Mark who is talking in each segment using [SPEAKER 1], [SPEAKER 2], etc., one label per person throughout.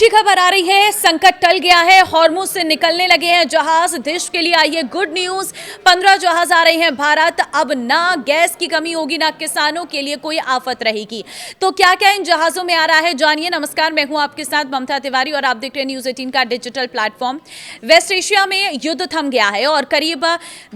[SPEAKER 1] अच्छी खबर आ रही है, संकट टल गया है, हॉर्मुज से निकलने लगे हैं जहाज। देश के लिए आई है गुड न्यूज। 15 जहाज आ रहे हैं भारत। अब ना गैस की कमी होगी, ना किसानों के लिए कोई आफत रहेगी। तो क्या क्या इन जहाजों में आ रहा है, जानिए। नमस्कार, मैं हूं आपके साथ ममता तिवारी और आप देख रहे हैं न्यूज 18 का डिजिटल प्लेटफॉर्म। वेस्ट एशिया में युद्ध थम गया है और करीब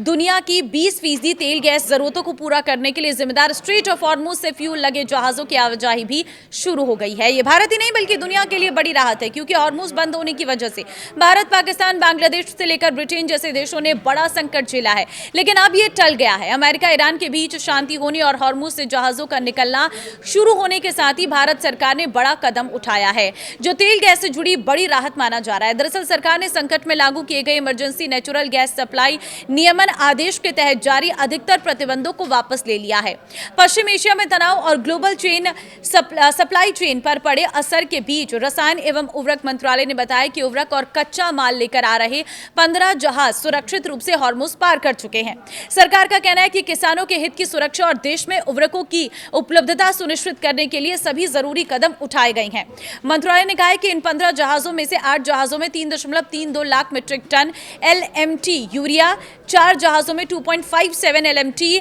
[SPEAKER 1] दुनिया की 20% तेल गैस जरूरतों को पूरा करने के लिए जिम्मेदार स्ट्रेट ऑफ हॉर्मुज से फ्यूल लगे जहाजों की आवाजाही भी शुरू हो गई है। ये भारत ही नहीं बल्कि दुनिया के लिए बड़ी राहत है, क्योंकि हॉर्मुज बंद होने की वजह से भारत, पाकिस्तान, बांग्लादेश से लेकर ब्रिटेन जैसे देशों ने बड़ा संकट झेला है। लेकिन अब ये टल गया है। अमेरिका ईरान के बीच शांति होने और हॉर्मुज से जहाजों का निकलना शुरू होने के साथ ही भारत सरकार ने बड़ा कदम उठाया है, जो तेल गैस से जुड़ी बड़ी राहत माना जा रहा है। दरअसल सरकार ने संकट में लागू किए गए इमरजेंसी नेचुरल गैस सप्लाई नियमन आदेश के तहत जारी अधिकतर प्रतिबंधों को वापस ले लिया है। पश्चिम एशिया में तनाव और ग्लोबल चेन सप्लाई चेन पर पड़े असर के बीच रसायन एवं उर्वरक मंत्रालय ने बताया कि उर्वरक और कच्चा माल लेकर आ रहे 15 जहाज सुरक्षित रूप से हॉर्मुज पार कर चुके हैं। सरकार का कहना है कि किसानों के हित की सुरक्षा और देश में उर्वरकों की उपलब्धता सुनिश्चित करने के लिए सभी जरूरी कदम उठाए गए हैं। मंत्रालय ने कहा है कि इन 15 जहाजों में से 8 जहाजों में 3.32 lakh metric tonne LMT urea, 4 जहाजों में 2.57 LMT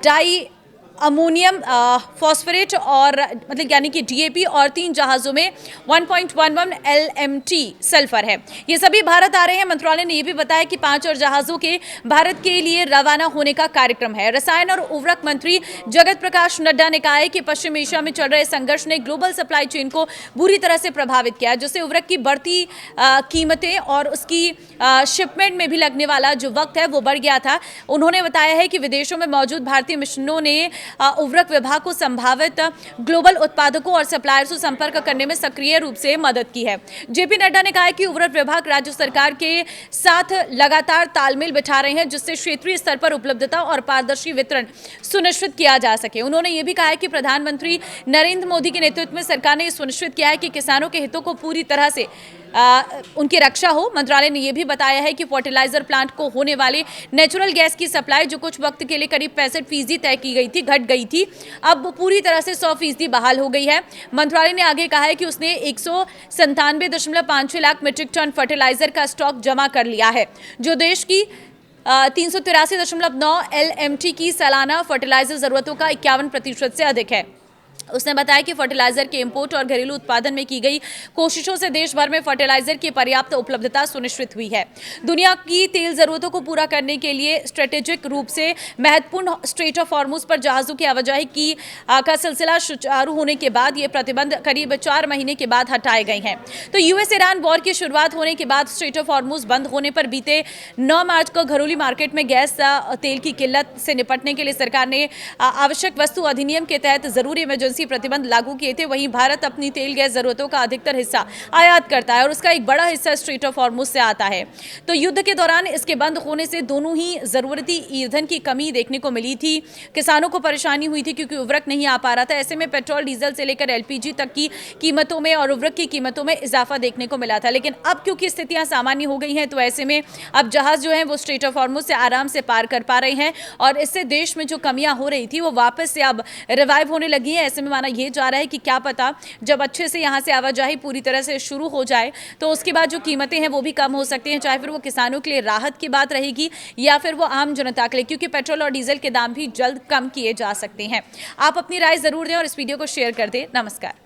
[SPEAKER 1] डाई अमोनियम फॉस्फेट और मतलब यानी कि DAP और 3 जहाजों में 1.11 LMT सल्फर है। ये सभी भारत आ रहे हैं। मंत्रालय ने यह भी बताया कि 5 और जहाजों के भारत के लिए रवाना होने का कार्यक्रम है। रसायन और उर्वरक मंत्री जगत प्रकाश नड्डा ने कहा है कि पश्चिम एशिया में चल रहे संघर्ष ने ग्लोबल सप्लाई चेन को बुरी तरह से प्रभावित किया, जिससे उर्वरक की बढ़ती कीमतें और उसकी शिपमेंट में भी लगने वाला जो वक्त है वो बढ़ गया था। उन्होंने बताया है कि विदेशों में मौजूद भारतीय मिशनों ने उर्वरक विभाग को संभावित ग्लोबल उत्पादकों और सप्लायर्स से संपर्क करने में सक्रिय रूप से मदद की है। जेपी नड्डा ने कहा है कि उर्वरक विभाग राज्य सरकार के साथ लगातार तालमेल बिठा रहे हैं, जिससे क्षेत्रीय स्तर पर उपलब्धता और पारदर्शी वितरण सुनिश्चित किया जा सके। उन्होंने ये भी कहा है कि प्रधानमंत्री नरेंद्र मोदी के नेतृत्व में सरकार ने सुनिश्चित किया है कि किसानों के हितों को पूरी तरह से उनकी रक्षा हो। मंत्रालय ने यह भी बताया है कि फर्टिलाइजर प्लांट को होने वाले नेचुरल गैस की सप्लाई, जो कुछ वक्त के लिए करीब 65% तय की गई थी, घट गई थी, अब पूरी तरह से 100% बहाल हो गई है। मंत्रालय ने आगे कहा है कि उसने 197.56 लाख मीट्रिक टन फर्टिलाइजर का स्टॉक जमा कर लिया है, जो देश की 383.9 LMT की सालाना फर्टिलाइजर जरूरतों का 51% से अधिक है। उसने बताया कि फर्टिलाइजर के इंपोर्ट और घरेलू उत्पादन में की गई कोशिशों से देश भर में फर्टिलाइजर की पर्याप्त उपलब्धता सुनिश्चित हुई है। दुनिया की तेल जरूरतों को पूरा करने के लिए स्ट्रेटेजिक रूप से महत्वपूर्ण स्ट्रेट ऑफ हॉर्मुज पर जहाजों की आवाजाही का सिलसिला सुचारू होने के बाद ये प्रतिबंध करीब 4 महीने के बाद हटाए गए हैं। तो US ईरान वॉर की शुरुआत होने के बाद स्ट्रेट ऑफ हॉर्मुज बंद होने पर बीते 9 मार्च को घरेलू मार्केट में गैस तेल की किल्लत से निपटने के लिए सरकार ने आवश्यक वस्तु अधिनियम के तहत जरूरी इमरजेंसी प्रतिबंध लागू किए थे। वहीं भारत अपनी तेल गैस जरूरतों का अधिकतर हिस्सा आयात करता है और उसका एक बड़ा हिस्सा स्ट्रेट ऑफ हॉर्मुज से आता है। तो युद्ध के दौरान इसके बंद होने से दोनों ही जरूरती ईंधन की कमी देखने को मिली थी। किसानों को परेशानी हुई थी क्योंकि उर्वरक नहीं आ पा रहा था। ऐसे में पेट्रोल, डीजल से लेकर LPG तक की कीमतों में और उर्वरक की कीमतों में इजाफा देखने को मिला था। लेकिन अब क्योंकि स्थितियां सामान्य हो गई हैं, तो ऐसे में अब जहाज जो है वो स्ट्रेट ऑफ हॉर्मुज से आराम से पार कर पा रहे हैं और इससे देश में जो कमियां हो रही थी वो वापस से अब रिवाइव होने लगी है। ऐसे में माना यह जा रहा है कि क्या पता जब अच्छे से यहां से आवाजाही पूरी तरह से शुरू हो जाए तो उसके बाद जो कीमतें हैं वो भी कम हो सकती हैं, चाहे फिर वो किसानों के लिए राहत की बात रहेगी या फिर वो आम जनता के लिए, क्योंकि पेट्रोल और डीजल के दाम भी जल्द कम किए जा सकते हैं। आप अपनी राय जरूर दें और इस वीडियो को शेयर कर दें। नमस्कार।